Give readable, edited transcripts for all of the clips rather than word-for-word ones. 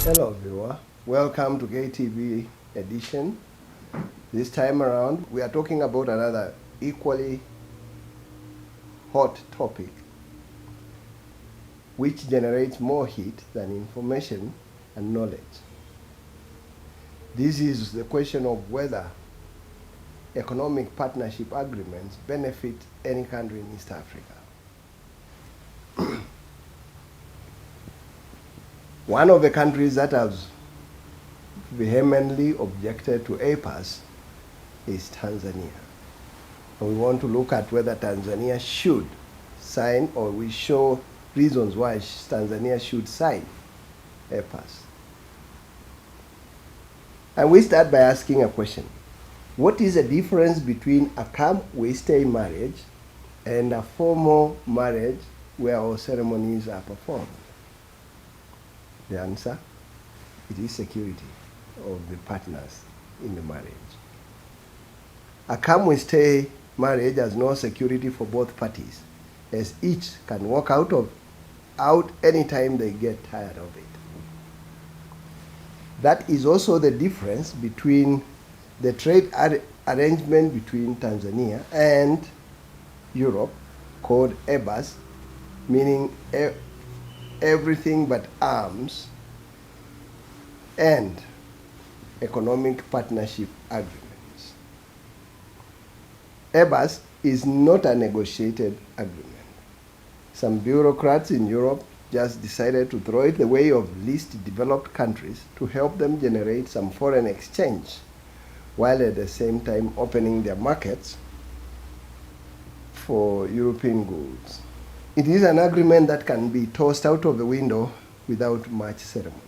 Hello viewer, welcome to KTV edition. This time around we are talking about another equally hot topic which generates more heat than information and knowledge. This is the question of whether economic partnership agreements benefit any country in East Africa. One of the countries that has vehemently objected to EPAs is Tanzania. And we want to look at whether Tanzania should sign, or we show reasons why Tanzania should sign EPAs. And we start by asking a question. What is the difference between a come-we-stay marriage and a formal marriage where all ceremonies are performed? The answer, it is security of the partners in the marriage. A come-we-stay marriage has no security for both parties, as each can walk out anytime they get tired of it. That is also the difference between the trade arrangement between Tanzania and Europe, called EPAs, meaning everything but arms, and economic partnership agreements. EPAs is not a negotiated agreement. Some bureaucrats in Europe just decided to throw it the way of least developed countries to help them generate some foreign exchange, while at the same time opening their markets for European goods. It is an agreement that can be tossed out of the window without much ceremony.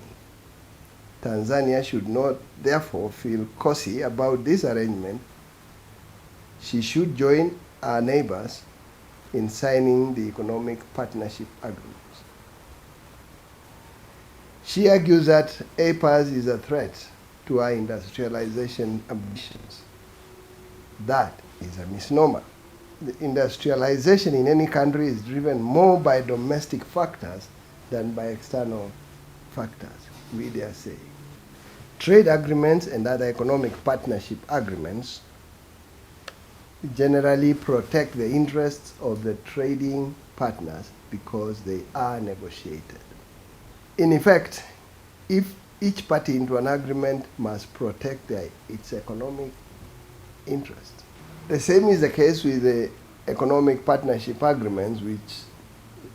Tanzania should not therefore feel cozy about this arrangement. She should join our neighbors in signing the economic partnership agreements. She argues that EPAs is a threat to our industrialization ambitions. That is a misnomer. The industrialization in any country is driven more by domestic factors than by external factors, we dare say. Trade agreements and other economic partnership agreements generally protect the interests of the trading partners because they are negotiated. In effect, if each party into an agreement must protect its economic interest. The same is the case with the economic partnership agreements, which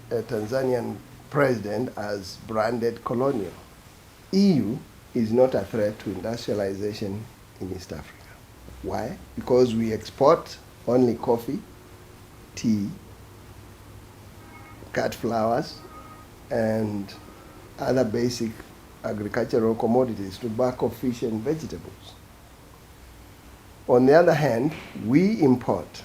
a Tanzanian president has branded colonial. EU is not a threat to industrialization in East Africa. Why? Because we export only coffee, tea, cut flowers, and other basic agricultural commodities, tobacco, fish, and vegetables. On the other hand, we import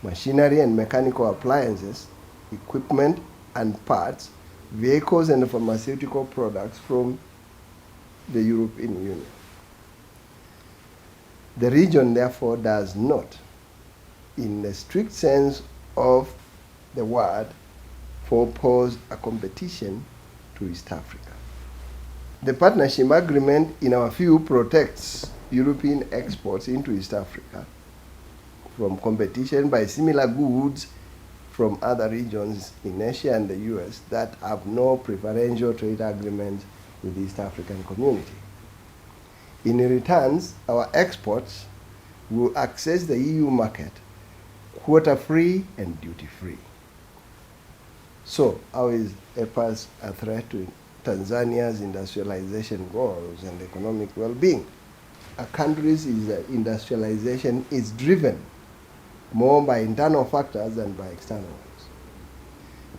machinery and mechanical appliances, equipment and parts, vehicles and pharmaceutical products from the European Union. The region, therefore, does not, in the strict sense of the word, pose a competition to East Africa. The partnership agreement, in our view, protects European exports into East Africa from competition by similar goods from other regions in Asia and the US that have no preferential trade agreements with the East African community. In returns, our exports will access the EU market quota-free and duty-free. So, how is EPAs a threat to Tanzania's industrialization goals and economic well-being? A country's industrialization is driven more by internal factors than by external ones.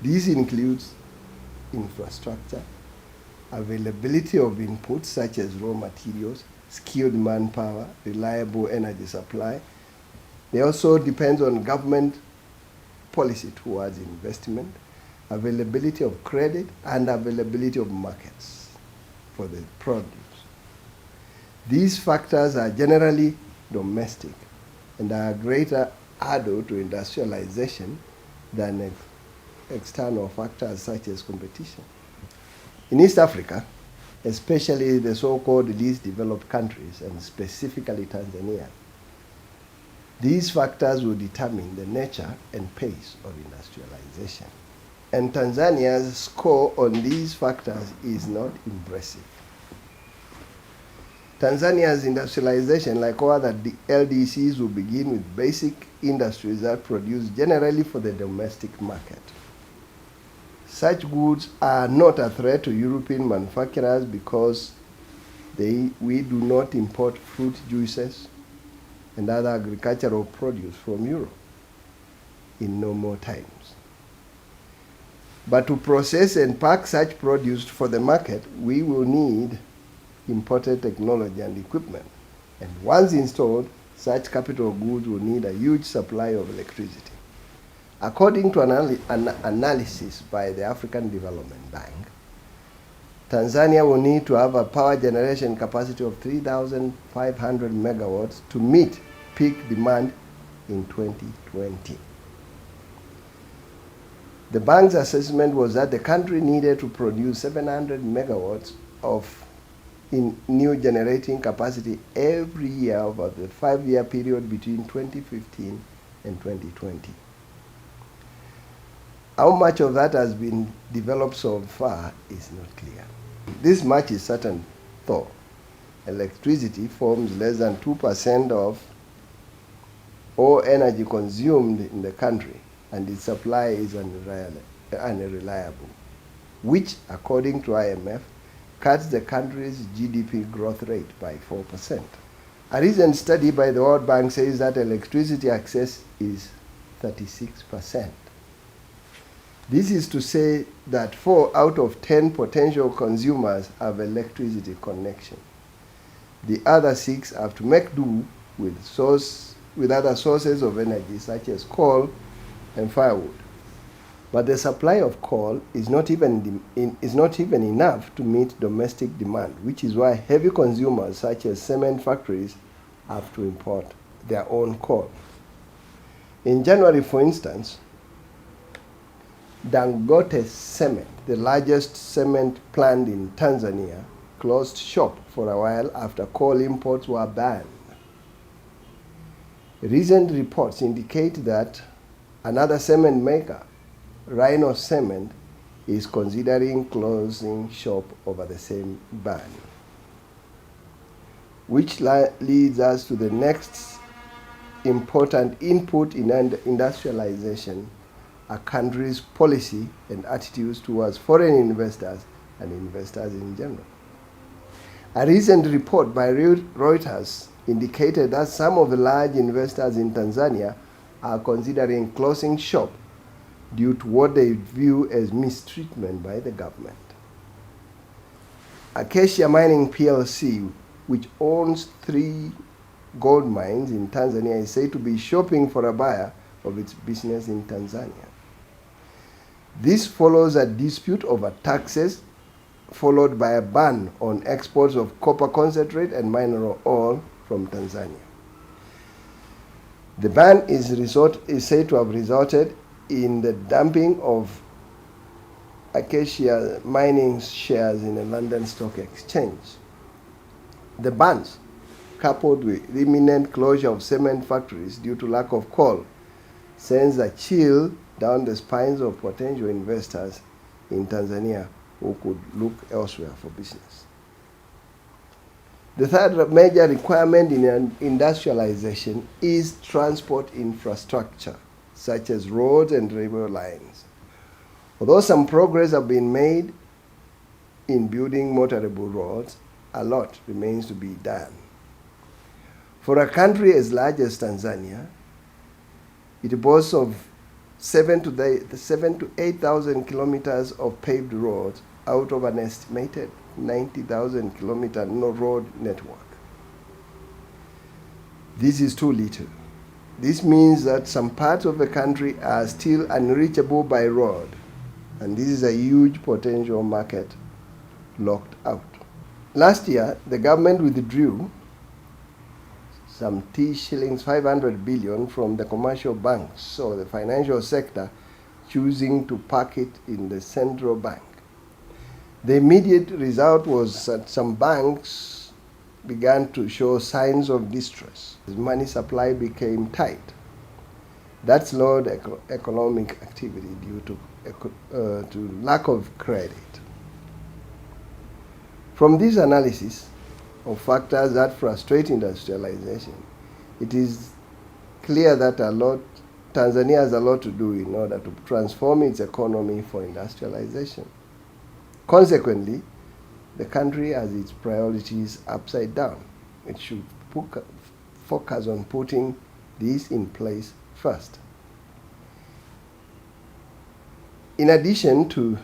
This includes infrastructure, availability of inputs such as raw materials, skilled manpower, reliable energy supply. They also depend on government policy towards investment, availability of credit, and availability of markets for the produce. These factors are generally domestic and are a greater hurdle to industrialization than external factors such as competition. In East Africa, especially the so-called least developed countries, and specifically Tanzania, these factors will determine the nature and pace of industrialization. And Tanzania's score on these factors is not impressive. Tanzania's industrialization, like all other LDCs, will begin with basic industries that produce generally for the domestic market. Such goods are not a threat to European manufacturers because we do not import fruit juices and other agricultural produce from Europe in normal times. But to process and pack such produce for the market, we will need imported technology and equipment. And once installed, such capital goods will need a huge supply of electricity. According to an analysis by the African Development Bank, Tanzania will need to have a power generation capacity of 3,500 megawatts to meet peak demand in 2020. The bank's assessment was that the country needed to produce 700 megawatts in new generating capacity every year over the 5-year period between 2015 and 2020. How much of that has been developed so far is not clear. This much is certain, though. Electricity forms less than 2% of all energy consumed in the country, and its supply is unreliable, which, according to IMF, cuts the country's GDP growth rate by 4%. A recent study by the World Bank says that electricity access is 36%. This is to say that 4 out of 10 potential consumers have electricity connection. The other 6 have to make do with other sources of energy such as coal and firewood. But the supply of coal is not even enough to meet domestic demand, which is why heavy consumers such as cement factories have to import their own coal. In January, for instance, Dangote Cement, the largest cement plant in Tanzania, closed shop for a while after coal imports were banned. Recent reports indicate that another cement maker, Rhino Cement, is considering closing shop over the same ban. Which leads us to the next important input in industrialization, a country's policy and attitudes towards foreign investors and investors in general. A recent report by Reuters indicated that some of the large investors in Tanzania are considering closing shop due to what they view as mistreatment by the government. Acacia Mining PLC, which owns 3 gold mines in Tanzania, is said to be shopping for a buyer of its business in Tanzania. This follows a dispute over taxes, followed by a ban on exports of copper concentrate and mineral oil from Tanzania. The ban is said to have resulted in the dumping of Acacia Mining shares in a London stock exchange. The bans, coupled with the imminent closure of cement factories due to lack of coal, sends a chill down the spines of potential investors in Tanzania who could look elsewhere for business. The third major requirement in industrialization is transport infrastructure, such as roads and railway lines. Although some progress has been made in building motorable roads, a lot remains to be done. For a country as large as Tanzania, it boasts of 7,000 to 8,000 kilometers of paved roads out of an estimated 90,000 kilometer road network. This is too little. This means that some parts of the country are still unreachable by road, and this is a huge potential market locked out. Last year, the government withdrew some shillings 500 billion from the commercial banks, or the financial sector, choosing to park it in the central bank. The immediate result was that some banks began to show signs of distress. The money supply became tight. That slowed economic activity due to lack of credit. From this analysis of factors that frustrate industrialization, it is clear that Tanzania has a lot to do in order to transform its economy for industrialization. Consequently, the country has its priorities upside down. It should focus on putting these in place first. In addition to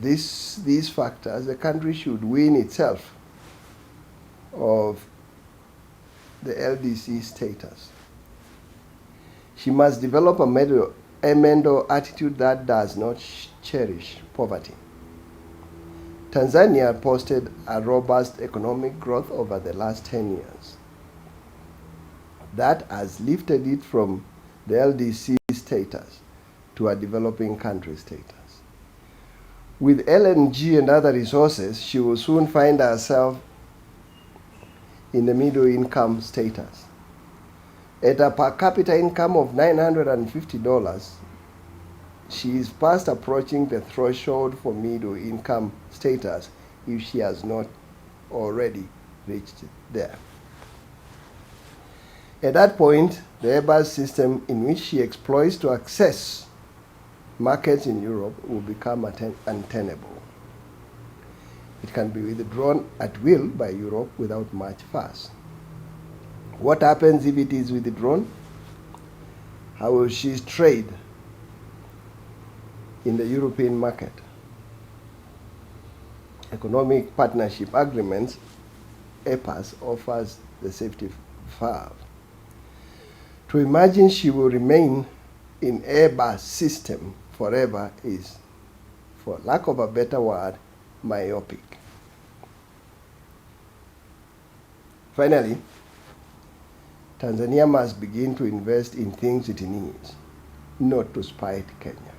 these factors, the country should wean itself of the LDC status. She must develop a mental attitude that does not cherish poverty. Tanzania posted a robust economic growth over the last 10 years. That has lifted it from the LDC status to a developing country status. With LNG and other resources, she will soon find herself in the middle income status. At a per capita income of $950, she is fast approaching the threshold for middle income status if she has not already reached there. At that point, the EPAs system in which she exploits to access markets in Europe will become untenable. It can be withdrawn at will by Europe without much fuss. What happens if it is withdrawn? How will she trade in the European market? Economic Partnership Agreements, EPAs, offers the safety valve. To imagine she will remain in EPAs system forever is, for lack of a better word, myopic. Finally, Tanzania must begin to invest in things it needs, not to spite Kenya.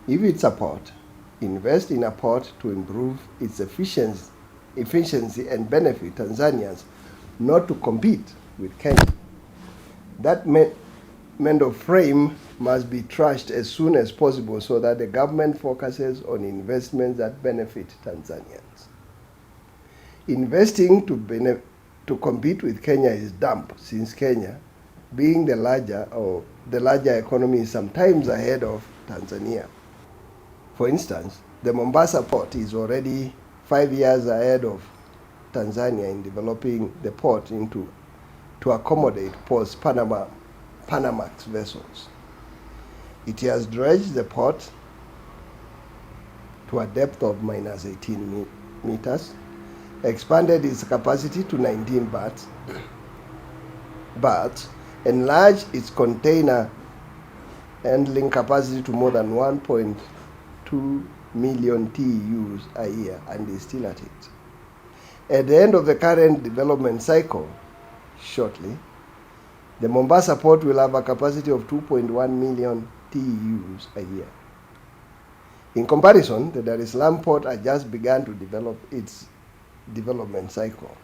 If it's a port, invest in a port to improve its efficiency and benefit Tanzanians, not to compete with Kenya. That mental frame must be trashed as soon as possible so that the government focuses on investments that benefit Tanzanians. Investing to compete with Kenya is dumb, since Kenya, being the larger economy, is sometimes ahead of Tanzania. For instance, the Mombasa port is already 5 years ahead of Tanzania in developing the port to accommodate post-Panamax vessels. It has dredged the port to a depth of minus 18 meters, expanded its capacity to 19 berths, enlarged its container handling capacity to more than 1.2 million TEUs a year, and is still at it. At the end of the current development cycle, shortly, the Mombasa port will have a capacity of 2.1 million TEUs a year. In comparison, the Dar es Salaam port has just begun to develop its development cycle.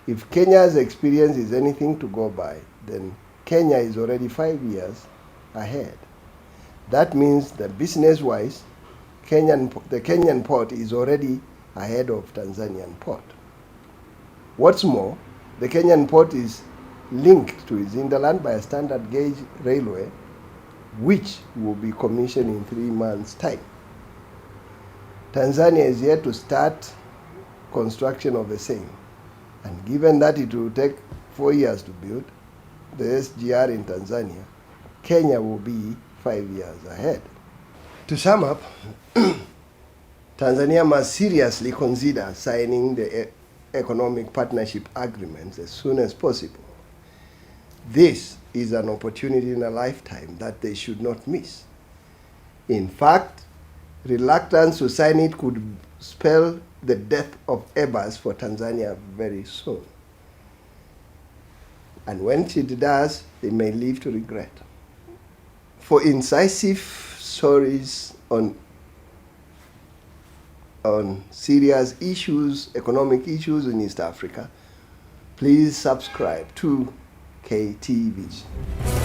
If Kenya's experience is anything to go by, then Kenya is already 5 years ahead. That means that business-wise, the Kenyan port is already ahead of Tanzanian port. What's more, the Kenyan port is linked to its hinterland by a standard gauge railway, which will be commissioned in 3 months' time. Tanzania is yet to start construction of the same, and given that it will take 4 years to build the SGR in Tanzania, Kenya will be 5 years ahead. To sum up, Tanzania must seriously consider signing the economic partnership agreements as soon as possible. This is an opportunity in a lifetime that they should not miss. In fact, reluctance to sign it could spell the death of EPAs for Tanzania very soon. And when it does, they may live to regret. For incisive stories on serious issues, economic issues in East Africa, please subscribe to KTV.